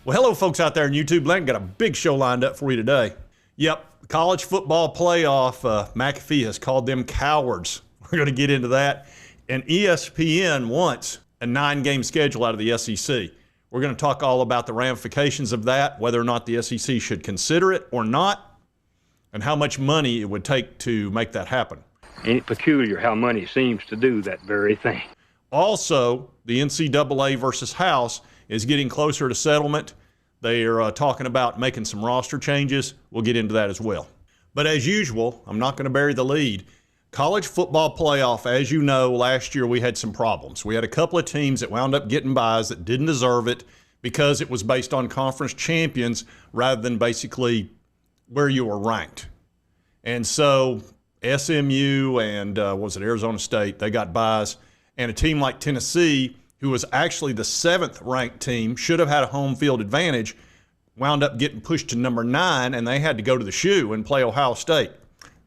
Well, hello, folks out there on YouTube Land. Got a big show lined up for you today. Yep, college football playoff. McAfee has called them cowards. We're going to get into that. And ESPN wants a 9-game schedule out of the SEC. We're going to talk all about the ramifications of that, whether or not the SEC should consider it or not, and how much money it would take to make that happen. Ain't it peculiar how money seems to do that very thing? Also, the NCAA versus House is getting closer to settlement. They are talking about making some roster changes. We'll get into that as well. But as usual, I'm not going to bury the lead. College football playoff, as you know, last year we had some problems. We had a couple of teams that wound up getting byes that didn't deserve it because it was based on conference champions rather than basically where you were ranked. And so SMU and Arizona State, they got byes. And a team like Tennessee, who was actually the 7th ranked team, should have had a home field advantage, wound up getting pushed to number 9, and they had to go to the shoe and play Ohio State.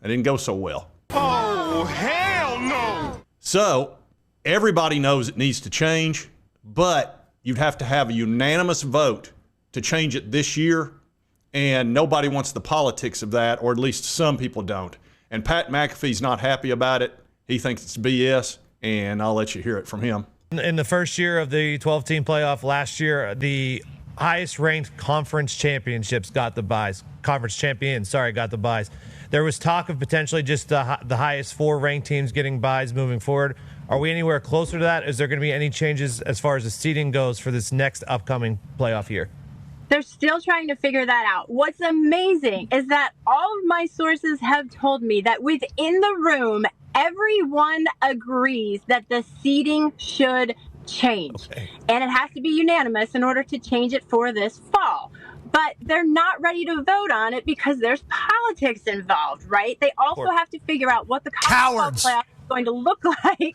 That didn't go so well. Oh, hell no! So everybody knows it needs to change, but you'd have to have a unanimous vote to change it this year, and nobody wants the politics of that, or at least some people don't. And Pat McAfee's not happy about it. He thinks it's BS, and I'll let you hear it from him. In the first year of the 12-team playoff last year, the highest-ranked conference championships got the byes. Conference champions, got the byes. There was talk of potentially just the highest 4 ranked teams getting byes moving forward. Are we anywhere closer to that? Is there going to be any changes as far as the seeding goes for this next upcoming playoff year? They're still trying to figure that out. What's amazing is that all of my sources have told me that within the room, everyone agrees that the seeding should change. Okay. And it has to be unanimous in order to change it for this fall. But they're not ready to vote on it because there's politics involved, right? They also have to figure out what the college playoff is going to look like in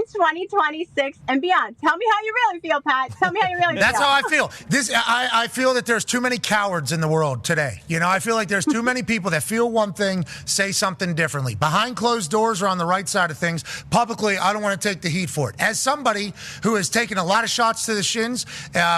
2026 and beyond. Tell me how you really feel, Pat. Tell me how you really feel. That's how I feel. I feel that there's too many cowards in the world today. You know, I feel like there's too many people that feel one thing, say something differently. Behind closed doors or on the right side of things, publicly, I don't want to take the heat for it. As somebody who has taken a lot of shots to the shins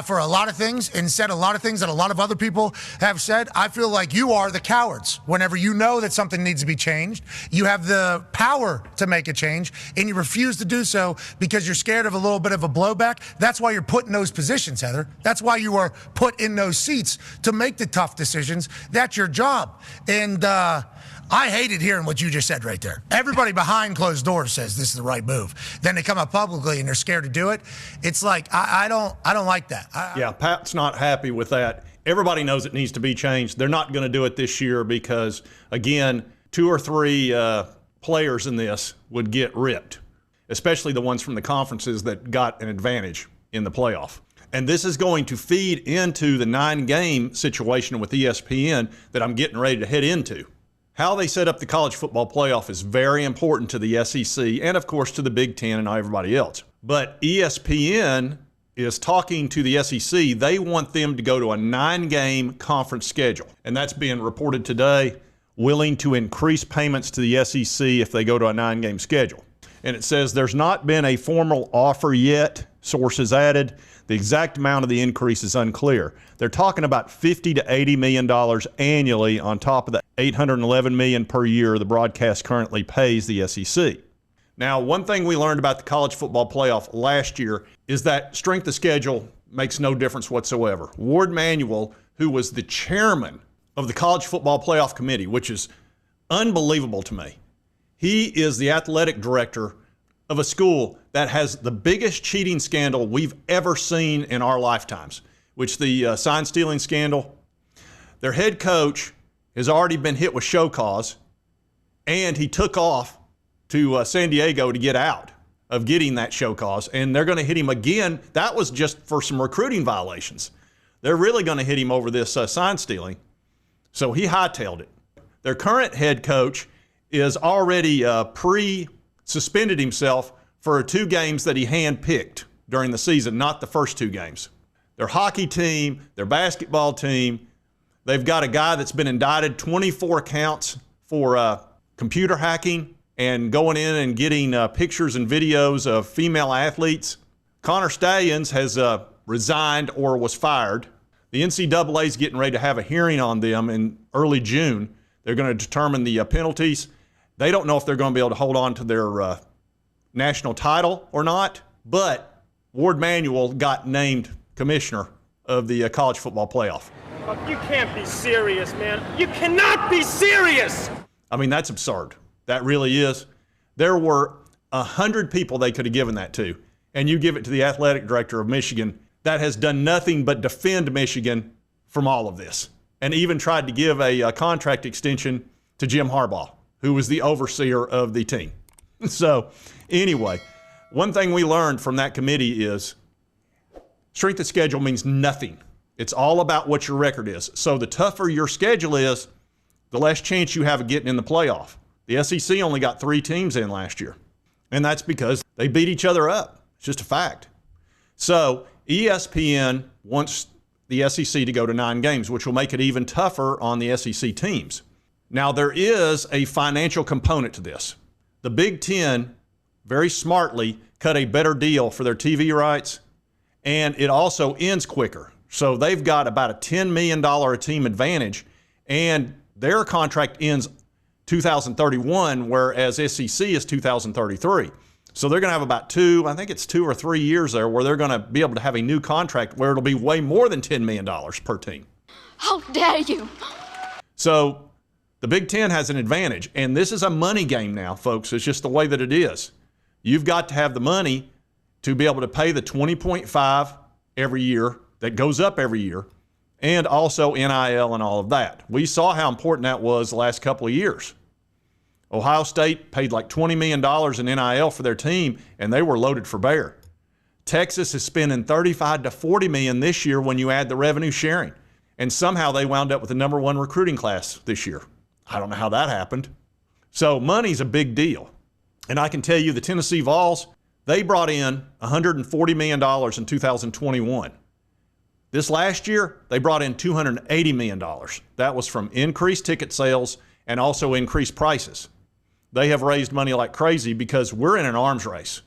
for a lot of things and said a lot of things that a lot of other people have said, I feel like you are the cowards. Whenever you know that something needs to be changed, you have the power to make a change, and you refuse to do so because you're scared of a little bit of a blowback. That's why you're put in those positions, Heather. That's why you are put in those seats to make the tough decisions. That's your job. And I hated hearing what you just said right there. Everybody behind closed doors says this is the right move. Then they come up publicly and they're scared to do it. It's like, I don't like that. Yeah, Pat's not happy with that. Everybody knows it needs to be changed. They're not going to do it this year because, again, 2 or 3 players in this would get ripped, especially the ones from the conferences that got an advantage in the playoff. And this is going to feed into the 9-game situation with ESPN that I'm getting ready to head into. How they set up the college football playoff is very important to the SEC and, of course, to the Big Ten and everybody else. But ESPN is talking to the SEC. They want them to go to a 9-game conference schedule. And that's being reported today, willing to increase payments to the SEC if they go to a 9-game schedule. And it says there's not been a formal offer yet, sources added. The exact amount of the increase is unclear. They're talking about $50 to $80 million annually on top of the $811 million per year the broadcast currently pays the SEC. Now, one thing we learned about the college football playoff last year is that strength of schedule makes no difference whatsoever. Ward Manuel, who was the chairman of the College Football Playoff Committee, which is unbelievable to me. He is the athletic director of a school that has the biggest cheating scandal we've ever seen in our lifetimes, which the sign stealing scandal. Their head coach has already been hit with show cause, and he took off to San Diego to get out of getting that show cause, and they're going to hit him again. That was just for some recruiting violations. They're really going to hit him over this sign stealing. So he hightailed it. Their current head coach is already suspended himself for 2 games that he handpicked during the season, not the first 2 games. Their hockey team, their basketball team, they've got a guy that's been indicted 24 counts for computer hacking and going in and getting pictures and videos of female athletes. Connor Stallions has resigned or was fired. The NCAA is getting ready to have a hearing on them in early June. They're going to determine the penalties. They don't know if they're going to be able to hold on to their national title or not, but Ward Manuel got named commissioner of the college football playoff. You can't be serious, man. You cannot be serious! I mean, that's absurd. That really is. There were 100 people they could have given that to, and you give it to the athletic director of Michigan that has done nothing but defend Michigan from all of this, and even tried to give a contract extension to Jim Harbaugh, who was the overseer of the team. So anyway, one thing we learned from that committee is strength of schedule means nothing. It's all about what your record is. So the tougher your schedule is, the less chance you have of getting in the playoff. The SEC only got 3 teams in last year, and that's because they beat each other up. It's just a fact. So ESPN wants the SEC to go to 9 games, which will make it even tougher on the SEC teams. Now, there is a financial component to this. The Big Ten very smartly cut a better deal for their TV rights, and it also ends quicker. So they've got about a $10 million a team advantage, and their contract ends 2031, whereas SEC is 2033. So they're going to have about 2 or 3 years there where they're going to be able to have a new contract where it'll be way more than $10 million per team. How dare you! So the Big Ten has an advantage, and this is a money game now, folks. It's just the way that it is. You've got to have the money to be able to pay the 20.5 every year that goes up every year, and also NIL and all of that. We saw how important that was the last couple of years. Ohio State paid like $20 million in NIL for their team, and they were loaded for bear. Texas is spending $35 to $40 million this year when you add the revenue sharing, and somehow they wound up with the number 1 recruiting class this year. I don't know how that happened. So money's a big deal. And I can tell you the Tennessee Vols, they brought in $140 million in 2021. This last year, they brought in $280 million. That was from increased ticket sales and also increased prices. They have raised money like crazy because we're in an arms race.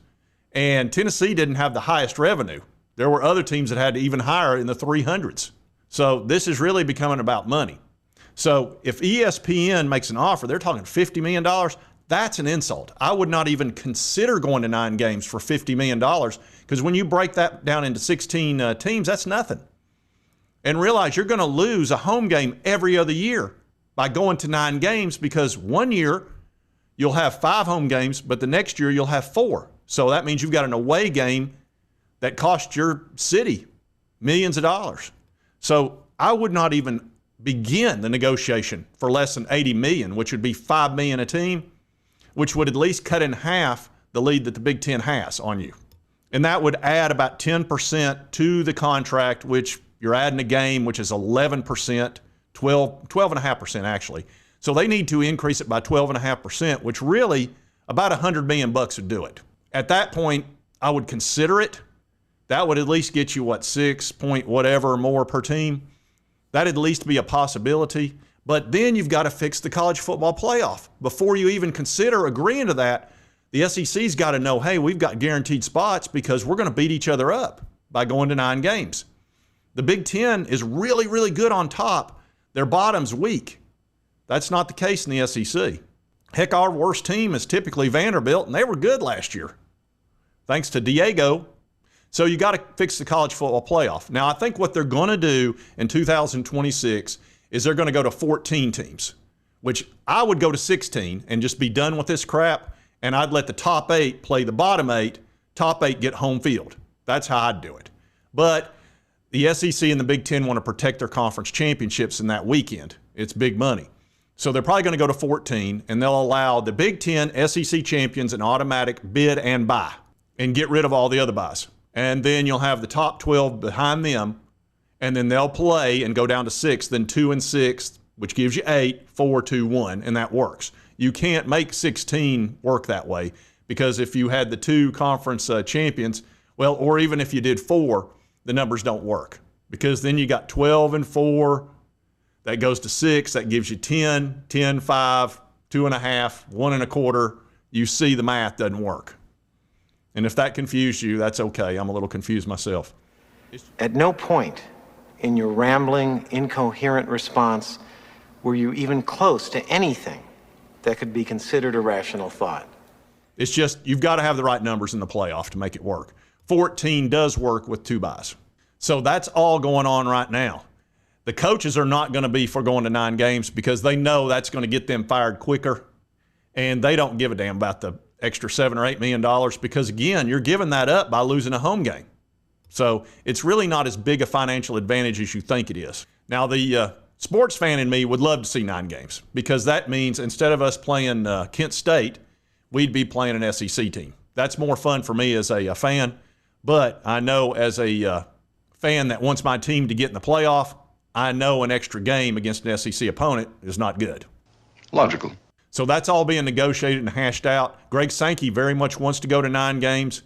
And Tennessee didn't have the highest revenue. There were other teams that had even higher in the 300s. So this is really becoming about money. So if ESPN makes an offer, they're talking $50 million, that's an insult. I would not even consider going to 9 games for $50 million because when you break that down into 16 teams, that's nothing. And realize you're going to lose a home game every other year by going to 9 games because one year you'll have 5 home games, but the next year you'll have 4. So that means you've got an away game that cost your city millions of dollars. So I would not even begin the negotiation for less than $80 million, which would be $5 million a team, which would at least cut in half the lead that the Big Ten has on you. And that would add about 10% to the contract, which you're adding a game, which is 11%, 12.5% actually. So they need to increase it by 12.5%, which really about $100 million would do it. At that point, I would consider it. That would at least get you, 6 point whatever more per team. That'd at least be a possibility. But then you've got to fix the college football playoff. Before you even consider agreeing to that, the SEC's got to know, hey, we've got guaranteed spots because we're going to beat each other up by going to 9 games. The Big Ten is really, really good on top. Their bottom's weak. That's not the case in the SEC. Heck, our worst team is typically Vanderbilt, and they were good last year, thanks to Diego. So you got to fix the college football playoff. Now, I think what they're going to do in 2026 is they're going to go to 14 teams, which I would go to 16 and just be done with this crap, and I'd let the top 8 play the bottom 8, top 8 get home field. That's how I'd do it. But the SEC and the Big Ten want to protect their conference championships in that weekend. It's big money. So they're probably going to go to 14, and they'll allow the Big Ten SEC champions an automatic bid and buy and get rid of all the other buys. And then you'll have the top 12 behind them, and then they'll play and go down to 6, then 2 and 6, which gives you 8, 4, 2, 1, and that works. You can't make 16 work that way because if you had the 2 conference champions, well, or even if you did 4, the numbers don't work because then you got 12 and 4. That goes to 6. That gives you 10, 10, 5, 2.5, 1 1/4. You see the math doesn't work. And if that confused you, that's okay. I'm a little confused myself. At no point in your rambling, incoherent response were you even close to anything that could be considered a rational thought. It's just you've got to have the right numbers in the playoff to make it work. 14 does work with 2 byes. So that's all going on right now. The coaches are not going to be for going to 9 games because they know that's going to get them fired quicker, and they don't give a damn about the extra $7 or $8 million because, again, you're giving that up by losing a home game. So it's really not as big a financial advantage as you think it is. Now, the sports fan in me would love to see 9 games because that means instead of us playing Kent State, we'd be playing an SEC team. That's more fun for me as a fan, but I know as a fan that wants my team to get in the playoff, I know an extra game against an SEC opponent is not good. Logical. So that's all being negotiated and hashed out. Greg Sankey very much wants to go to 9 games.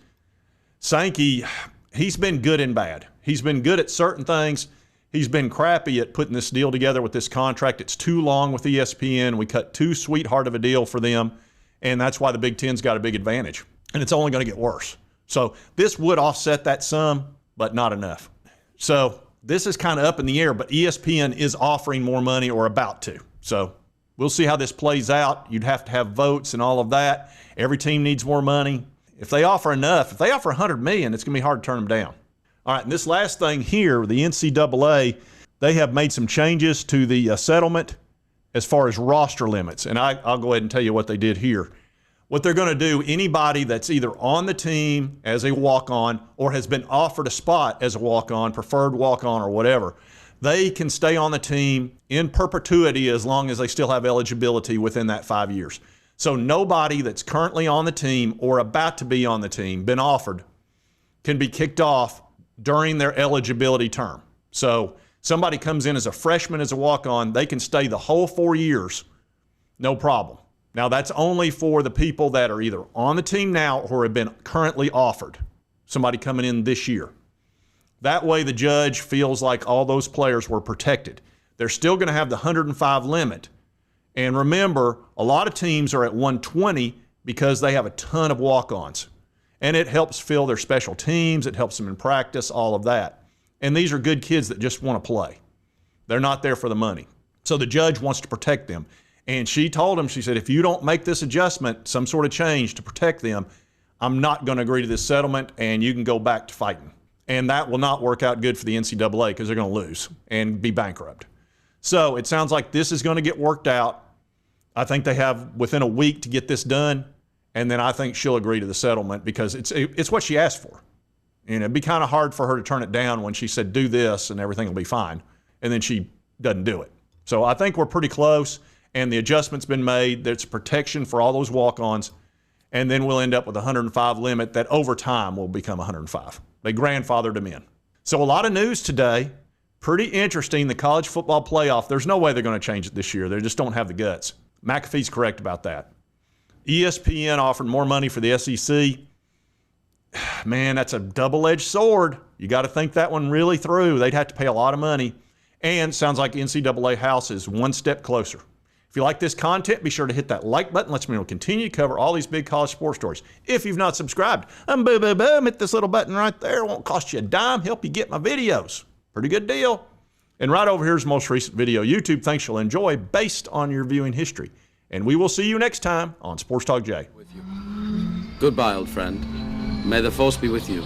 Sankey, he's been good and bad. He's been good at certain things. He's been crappy at putting this deal together with this contract. It's too long with ESPN. We cut too sweetheart of a deal for them, and that's why the Big Ten's got a big advantage. And it's only going to get worse. So this would offset that sum, but not enough. So this is kind of up in the air, but ESPN is offering more money or about to. So we'll see how this plays out. You'd have to have votes and all of that. Every team needs more money. If they offer enough, if they offer $100 million, it's going to be hard to turn them down. All right, and this last thing here, the NCAA, they have made some changes to the settlement as far as roster limits. And I'll go ahead and tell you what they did here. What they're going to do, anybody that's either on the team as a walk-on or has been offered a spot as a walk-on, preferred walk-on or whatever, they can stay on the team in perpetuity as long as they still have eligibility within that 5 years. So nobody that's currently on the team or about to be on the team, been offered, can be kicked off during their eligibility term. So somebody comes in as a freshman as a walk-on, they can stay the whole 4 years, no problem. Now, that's only for the people that are either on the team now or have been currently offered, somebody coming in this year. That way, the judge feels like all those players were protected. They're still going to have the 105 limit. And remember, a lot of teams are at 120 because they have a ton of walk-ons. And it helps fill their special teams. It helps them in practice, all of that. And these are good kids that just want to play. They're not there for the money. So the judge wants to protect them. And she told him, she said, if you don't make this adjustment, some sort of change to protect them, I'm not going to agree to this settlement, and you can go back to fighting. And that will not work out good for the NCAA because they're going to lose and be bankrupt. So it sounds like this is going to get worked out. I think they have within a week to get this done, and then I think she'll agree to the settlement because it's what she asked for. And it'd be kind of hard for her to turn it down when she said, do this, and everything will be fine. And then she doesn't do it. So I think we're pretty close. And the adjustment's been made. There's protection for all those walk-ons. And then we'll end up with a 105 limit that over time will become 105. They grandfathered them in. So a lot of news today. Pretty interesting. The college football playoff, there's no way they're going to change it this year. They just don't have the guts. McAfee's correct about that. ESPN offered more money for the SEC. Man, that's a double-edged sword. You got to think that one really through. They'd have to pay a lot of money. And sounds like NCAA House is one step closer. If you like this content, be sure to hit that like button. Lets me know we'll continue to cover all these big college sports stories. If you've not subscribed, boom, hit this little button right there. It won't cost you a dime. Help you get my videos. Pretty good deal. And right over here is the most recent video YouTube thinks you'll enjoy based on your viewing history. And we will see you next time on Sports Talk Jay. Goodbye, old friend. May the force be with you.